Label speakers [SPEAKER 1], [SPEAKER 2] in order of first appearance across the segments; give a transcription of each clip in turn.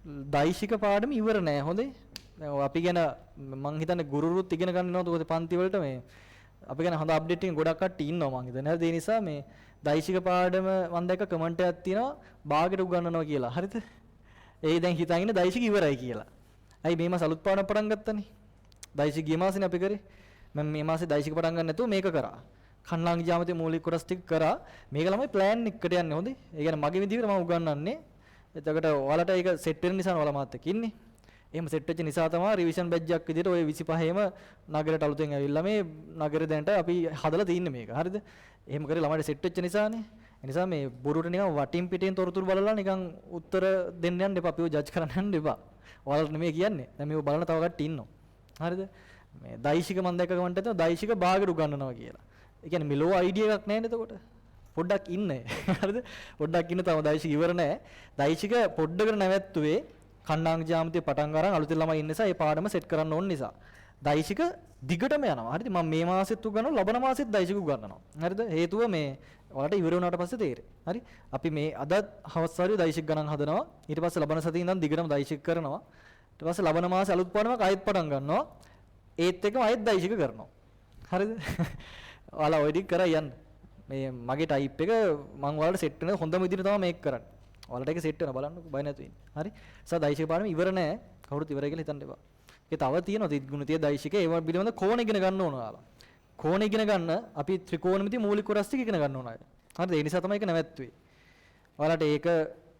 [SPEAKER 1] දෛශික පාඩම ඉවර නෑ හොඳේ. දැන් අපි ගැන මං හිතන්නේ ගුරුරුත් ඉගෙන ගන්නවද ඔය පන්ති වලට මේ අපි ගැන හොඳ අප්ඩේට් එකක් ගොඩක් කට්ටිය ඉන්නවා මං හිතන්නේ. හරිද? ඒ නිසා මේ දෛශික පාඩම මම දැක්ක කමෙන්ට් එකක් තියෙනවා භාගයට උගන්වනවා කියලා. හරිද? ඒ දැන් හිතන් ඉන්නේ දෛශික ඉවරයි කියලා. ඇයි මේ මාස අලුත් පාඩම් පටන් ගත්තනේ? දෛශික ගිය මාසෙනේ අපි කරේ. මම මේ මාසේ දෛශික පටන් ගන්න නැතුව මේක කරා. කන්නාංග ජ්‍යාමිතිය මූලික කොටස් ටික කරා. මේක ළමයි ප්ලෑන් එකකට යන්නේ හොඳේ. ඒ කියන්නේ මගේ විදිහට මම උගන්වන්නේ. එතකොට ඔයාලට ඒක සෙට් වෙන නිසා ඔයාලා මාත් එක්ක ඉන්නේ. එහෙම සෙට් වෙච්ච නිසා තමයි රිවිෂන් බැච් එකක් විදිහට ඔය 25ෙම නගරයට අලුතෙන් ඇවිල්ලා මේ නගරේ දැනට අපි හදලා තින්නේ මේක. හරිද? එහෙම කරේ ළමයිට සෙට් වෙච්ච නිසානේ. ඒ නිසා මේ බොරුට නිකන් වටින් පිටින් තොරතුරු බලලා නිකන් උත්තර දෙන්න යන්න එපා. අපිව ජජ් කරන්න යන්න එපා. ඔයාලට නෙමෙයි කියන්නේ. දැන් මේව බලන තව කට්ටිය ඉන්නවා. හරිද? මේ දෛශික මම දැක්ක කමෙන්ට් එකේ දෛශික භාගයට උගන්වනවා කියලා. ඒ කියන්නේ මෙලෝ අයිඩියා එකක් නැහැ නේද එතකොට? පොඩ්ඩක් ඉන්න. හරිද? පොඩ්ඩක් ඉන්න තව දෛශික ඉවර නැහැ. දෛශික පොඩ්ඩකට නැවැත්තුවේ කණ්ඩාංග ජ්‍යාමිතිය පටන් ගන්න අලුතෙන් ළමයි ඉන්න නිසා ඒ පාඩම සෙට් කරන්න ඕන නිසා. දෛශික දිගටම යනවා. හරිද? මම මේ මාසෙත් උගන්වනවා, ලබන මාසෙත් දෛශික උගන්වනවා. හරිද? හේතුව මේ ඔයාලට ඉවර වුණාට පස්සේ තේරෙයි. හරි? අපි මේ අද හවස් වරුවේ දෛශික ගණන් හදනවා. ඊට පස්සේ ලබන සතියේ ඉඳන් දිගටම දෛශික කරනවා. ඊට පස්සේ ලබන මාසේ අලුත් පාඩමක් ආයෙත් පටන් ගන්නවා. ඒත් එක්කම ආයෙත් දෛශික කරනවා. හරිද? ඔයාලා ඔය ටික කරා යන්න. මේ මගේ ටයිප් එක මම ඔයාලට සෙට් වෙන හොඳම විදිහට තමයි මේක කරන්නේ. ඔයාලට ඒක සෙට් වෙනවා බලන්නකෝ බය නැතුව ඉන්න. හරි? දෛශික පාඩම ඉවර නෑ. කවුරුත් ඉවරයි කියලා හිතන්න එපා. ඒක තව තියෙනවා ත්‍රිගුණිතය දෛශික ඒව පිළිබඳ කෝණ ඉගෙන ගන්න ඕන ඔයාලා. කෝණ ඉගෙන ගන්න අපි ත්‍රිකෝණමිතිය මූලික කොටස් ටික ඉගෙන ගන්න ඕන අය. හරිද? ඒ නිසා තමයි ඒක නැවැත්තුවේ. ඔයාලට ඒක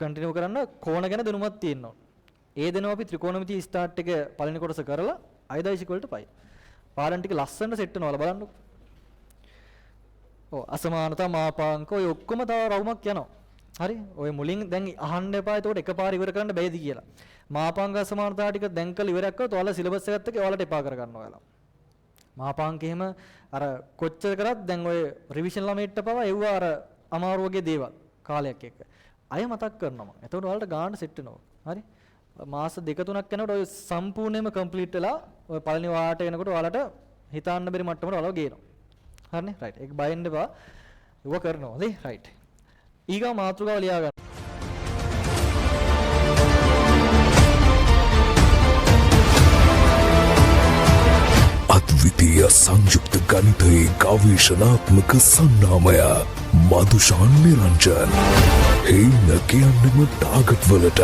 [SPEAKER 1] කන්ටිනියු කරන්න කෝණ ගැන දැනුමක් තියෙන්න ඕන. ඒ දැනුම අපි ත්‍රිකෝණමිතිය ස්ටාර්ට් එක පළවෙනි කොටස කරලා අය දෛශික වලට පයි. පාඩම් ටික ලස්සනට සෙට් වෙනවා ඔයාලා බලන්නකෝ. ඔව් අසමානතා මාපාංක ඔය ඔක්කොම තව රවුමක් යනවා. හරි? ඔය මුලින් දැන් අහන්න එපා ඒකට එකපාර ඉවර කරන්න බැයිද කියලා. මාපාංක අසමානතා ටික දැන් කළ ඉවරයක් කරලා ඔයාලා සිලබස් එකත් එක්ක ඔයාලට එපා කර ගන්න ඔයාලා. මාපාංක එහෙම අර කොච්චර කරත් දැන් ඔය රිවිෂන් ළමයිට පවා එව්වා අර අමාරු වගේ දේවල් කාලයක් එක්ක. අය මතක් කරනවා මම. එතකොට ඔයාලට ගාන්න සෙට් වෙනවා. හරි? මාස 2-3ක් යනකොට ඔය සම්පූර්ණයෙන්ම කම්ප්ලීට් වෙලා ඔය පළවෙනි වාරට එනකොට ඔයාලට හිතාන්න බැරි මට්ටමට ඔයාලව ගේනවා. හරිනේ? රයිට්. ඒක බයින්න එපා. ඒක කරනවා. හරි? රයිට්. ඊගා මාතෘකාව ලියා ගන්න.
[SPEAKER 2] අද්විතීය සංයුක්ත ගණිතයේ ගවේෂණාත්මක සන්නාමය මදුෂාන් නිරංජන්. හේන කියන්නම ටාගට් වලට